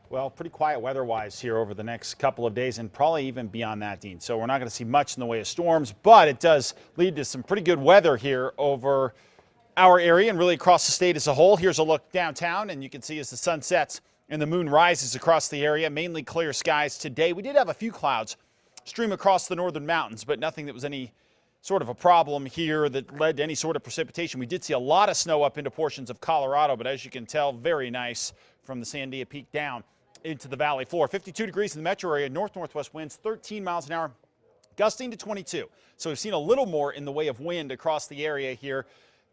Well, pretty quiet weather-wise here over the next couple of days and probably even beyond that, Dean. So we're not going to see much in the way of storms, but it does lead to some pretty good weather here over our area and really across the state as a whole. Here's a look downtown, and you can see as the sun sets and the moon rises across the area, mainly clear skies today. We did have a few clouds stream across the northern mountains, but nothing that was any sort of a problem here that led to any sort of precipitation. We did see a lot of snow up into portions of Colorado, but as you can tell, very nice from the Sandia Peak down into the valley floor. 52 degrees in the metro area, north-northwest winds 13 miles an hour, gusting to 22. So we've seen a little more in the way of wind across the area here.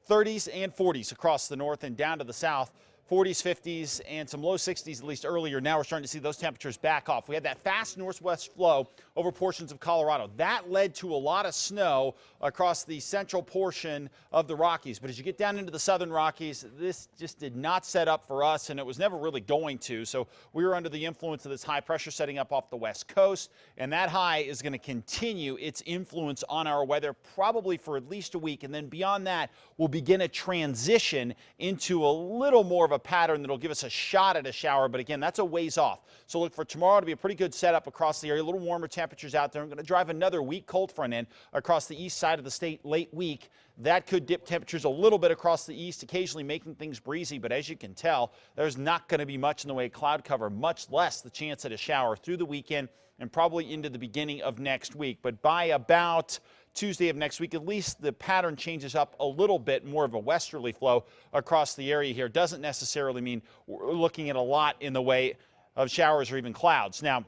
30s and 40s across the north and down to the south. 40s, 50s, and some low 60s at least earlier. Now we're starting to see those temperatures back off. We had that fast northwest flow over portions of Colorado. That led to a lot of snow across the central portion of the Rockies. But as you get down into the southern Rockies, this just did not set up for us, and it was never really going to. So we were under the influence of this high pressure setting up off the west coast, and that high is going to continue its influence on our weather probably for at least a week. And then beyond that, we'll begin a transition into a little more of a pattern that'll give us a shot at a shower, but again, that's a ways off. So look for tomorrow to be a pretty good setup across the area. A little warmer temperatures out there. I'm going to drive another weak cold front in across the east side of the state late week. That could dip temperatures a little bit across the east, occasionally making things breezy, but as you can tell, there's not going to be much in the way of cloud cover, much less the chance at a shower through the weekend and probably into the beginning of next week. But by about Tuesday of next week, at least the pattern changes up a little bit, more of a westerly flow across the area here. Doesn't necessarily mean we're looking at a lot in the way of showers or even clouds. Now,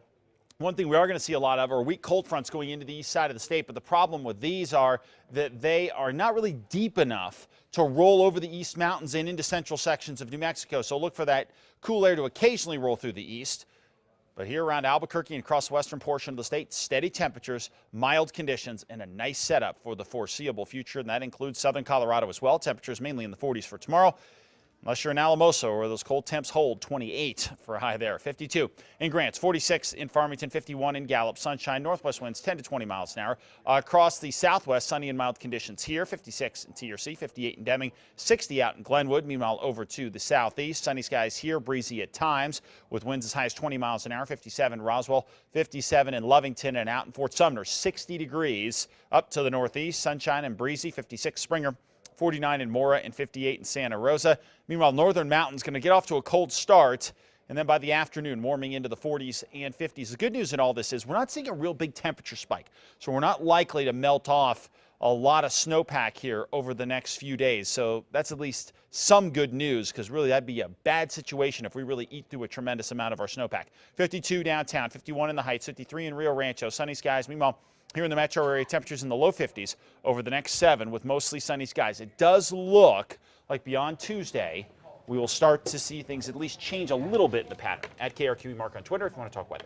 one thing we are going to see a lot of are weak cold fronts going into the east side of the state, but the problem with these are that they are not really deep enough to roll over the east mountains and into central sections of New Mexico. So look for that cool air to occasionally roll through the east. But here around Albuquerque and across the western portion of the state, steady temperatures, mild conditions, and a nice setup for the foreseeable future. And that includes southern Colorado as well. Temperatures mainly in the 40s for tomorrow. Unless you're in Alamosa, where those cold temps hold, 28 for a high there. 52 in Grants, 46 in Farmington, 51 in Gallup. Sunshine, northwest winds 10 to 20 miles an hour. Across the southwest, sunny and mild conditions here. 56 in TRC, 58 in Deming, 60 out in Glenwood. Meanwhile, over to the southeast, sunny skies here, breezy at times, with winds as high as 20 miles an hour. 57 Roswell, 57 in Lovington, and out in Fort Sumner, 60 degrees up to the northeast. Sunshine and breezy, 56 Springer, 49 in Mora, and 58 in Santa Rosa. Meanwhile, northern mountains going to get off to a cold start, and then by the afternoon, warming into the 40s and 50s. The good news in all this is we're not seeing a real big temperature spike, so we're not likely to melt off a lot of snowpack here over the next few days. So that's at least some good news, because really that'd be a bad situation if we really eat through a tremendous amount of our snowpack. 52 downtown, 51 in the Heights, 53 in Rio Rancho, sunny skies. Meanwhile, here in the metro area, temperatures in the low 50s over the next 7 with mostly sunny skies. It does look like beyond Tuesday, we will start to see things at least change a little bit in the pattern. At KRQE Mark on Twitter if you want to talk weather.